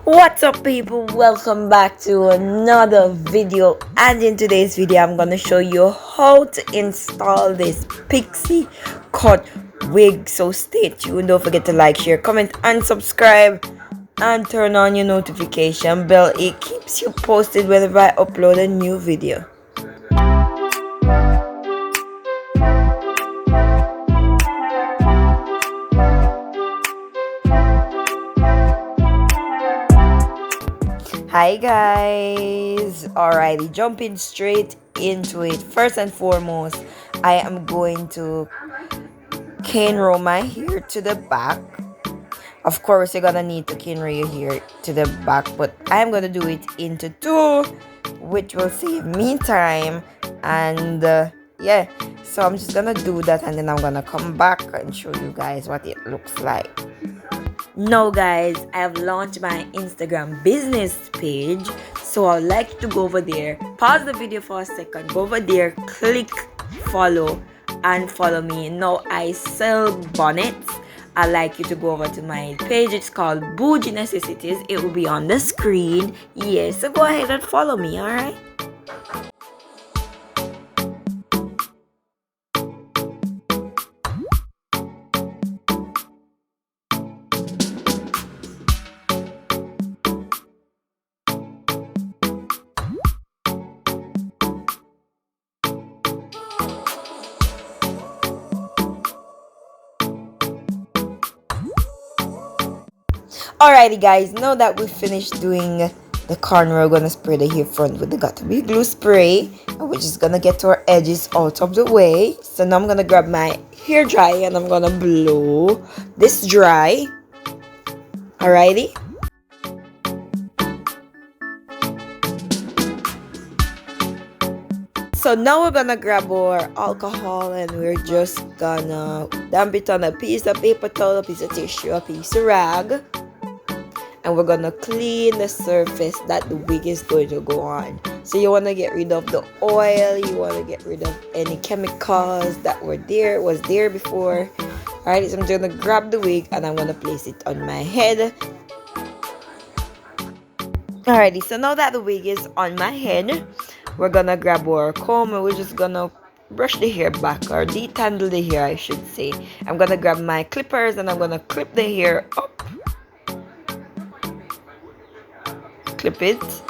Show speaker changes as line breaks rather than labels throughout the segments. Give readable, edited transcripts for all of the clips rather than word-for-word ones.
What's up, people? Welcome back to another video, and in today's video I'm gonna show you how to install this pixie cut wig. So stay tuned. Don't forget to like, share, comment, and subscribe, and turn on your notification bell. It keeps you posted whenever I upload a new video. Hi guys, alrighty, jumping straight into it. First and foremost, I am going to cane roll my hair to the back. Of course, you're gonna need to cane roll your hair to the back, but I'm gonna do it into two, which will save me time. And yeah, so I'm just gonna do that, and then I'm gonna come back and show you guys what it looks like. Now guys, I have launched my Instagram business page, so I'd like you to go over there, pause the video for a second, go over there, click follow, and follow me. Now I sell bonnets. I'd like you to go over to my page. It's called Bougie Necessities. It will be on the screen. Yes, so go ahead and follow me, alright? Alrighty guys, now that we finished doing the cornrow, we're gonna spray the hair front with the Gotta Be glue spray, and we're just gonna get our edges out of the way. So now I'm gonna grab my hair dryer and I'm gonna blow this dry. Alrighty. So now we're gonna grab our alcohol and we're just gonna damp it on a piece of paper towel, a piece of tissue, a piece of rag. And we're gonna clean the surface that the wig is going to go on. So you want to get rid of the oil, you want to get rid of any chemicals that was there before. Alright, so I'm just gonna grab the wig and I'm gonna place it on my head. Alrighty, so now that the wig is on my head, we're gonna grab our comb and we're just gonna brush the hair back, or detangle the hair I should say. I'm gonna grab my clippers and I'm gonna clip the hair up. Clip it.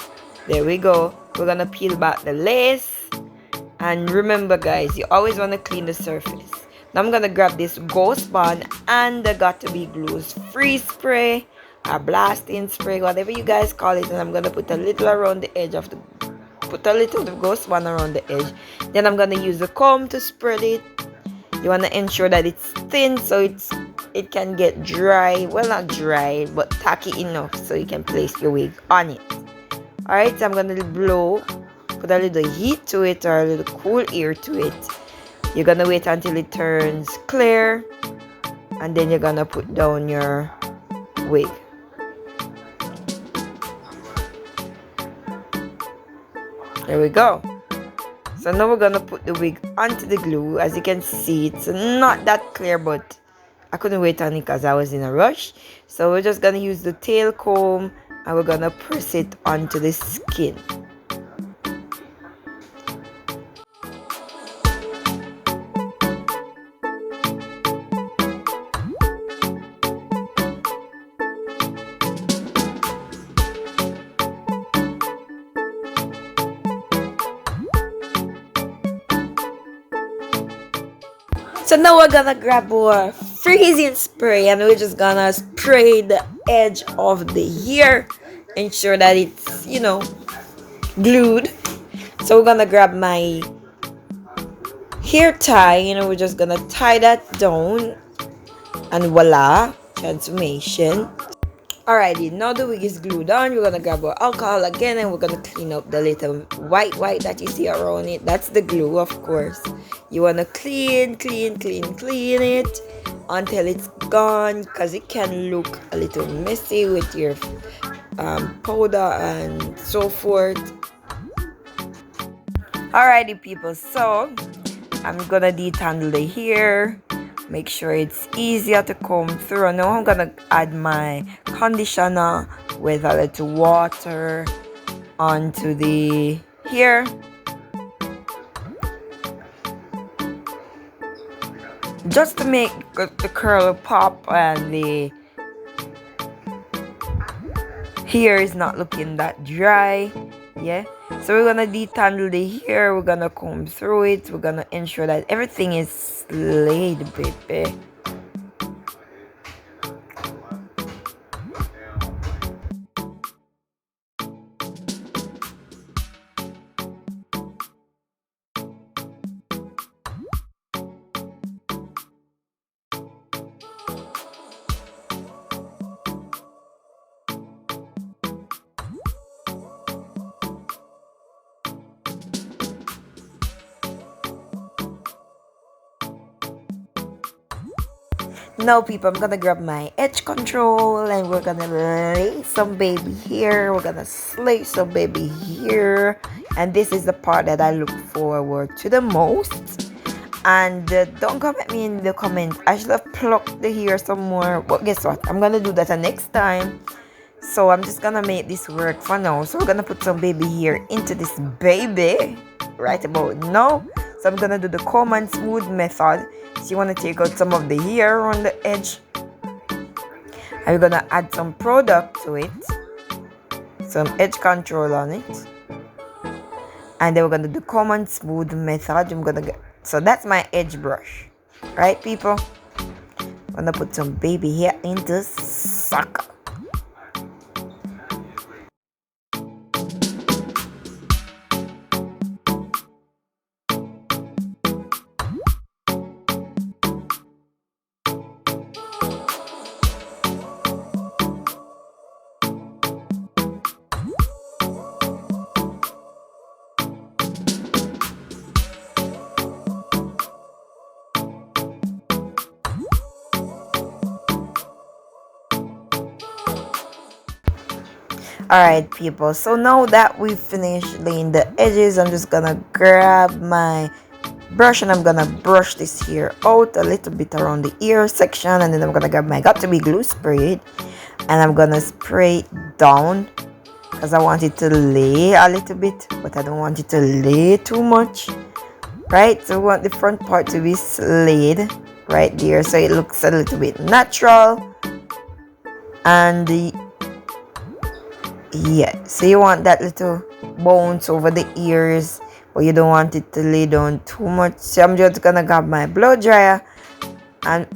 There we go. We're gonna peel back the lace, and remember guys, you always want to clean the surface. Now I'm gonna grab this ghost bond and the Got to Be Glue's free spray or blasting spray, whatever you guys call it, and I'm gonna put a little around the edge of the ghost bond around the edge. Then I'm gonna use the comb to spread it. You want to ensure that it's thin so it can get dry, well not dry but tacky enough so you can place your wig on it. Alright, so I'm gonna blow, put a little heat to it or a little cool air to it. You're gonna wait until it turns clear, and then you're gonna put down your wig. There we go. So now we're gonna put the wig onto the glue. As you can see, it's not that clear, but I couldn't wait on it because I was in a rush. So we're just gonna use the tail comb and we're gonna press it onto the skin. So now we're gonna grab our freezing spray and we're just gonna spray the edge of the hair, ensure that it's, glued. So we're gonna grab my hair tie, we're just gonna tie that down, and voila, transformation. Alrighty, now the wig is glued on, we're gonna grab our alcohol again and we're gonna clean up the little white that you see around it. That's the glue, of course. You wanna clean it until it's gone, because it can look a little messy with your powder and so forth. Alrighty people, so I'm gonna detangle the hair, make sure it's easier to comb through. Now I'm gonna add my conditioner with a little water onto the hair, just to make the curl pop and the hair is not looking that dry. Yeah, so we're gonna detangle the hair, we're gonna comb through it, we're gonna ensure that everything is laid, baby. Now, people, I'm gonna grab my edge control and we're gonna lay some baby here. We're gonna slay some baby here. And this is the part that I look forward to the most. And don't come at me in the comments. I should have plucked the hair some more. But guess what? I'm gonna do that the next time. So I'm just gonna make this work for now. So we're gonna put some baby hair into this baby right about now. So I'm gonna do the comb and smooth method. So you want to take out some of the hair on the edge. And we're gonna add some product to it, some edge control on it, and then we're gonna do the comb and smooth method. So that's my edge brush, right, people? I'm gonna put some baby hair into sucker. Alright, people, so now that we've finished laying the edges, I'm just gonna grab my brush and I'm gonna brush this here out a little bit around the ear section, and then I'm gonna grab my got to be glue spray and I'm gonna spray it down because I want it to lay a little bit, but I don't want it to lay too much, right? So we want the front part to be slayed right there so it looks a little bit natural. And yeah, so you want that little bounce over the ears, but you don't want it to lay down too much. So I'm just gonna grab my blow dryer and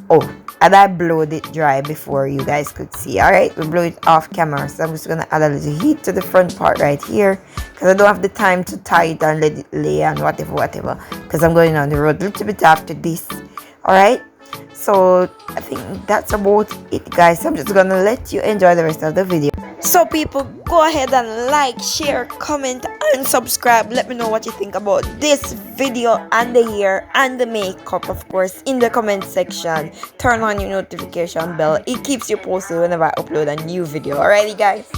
I blowed it dry before you guys could see. Alright, we blew it off camera, so I'm just gonna add a little heat to the front part right here because I don't have the time to tie it and let it lay and whatever because I'm going on the road a little bit after this. Alright, so I think that's about it, guys. I'm just gonna let you enjoy the rest of the video. So people, go ahead and like, share, comment and subscribe. Let me know what you think about this video and the hair and the makeup, of course, in the comment section. Turn on your notification bell. It keeps you posted whenever I upload a new video. Alrighty, guys.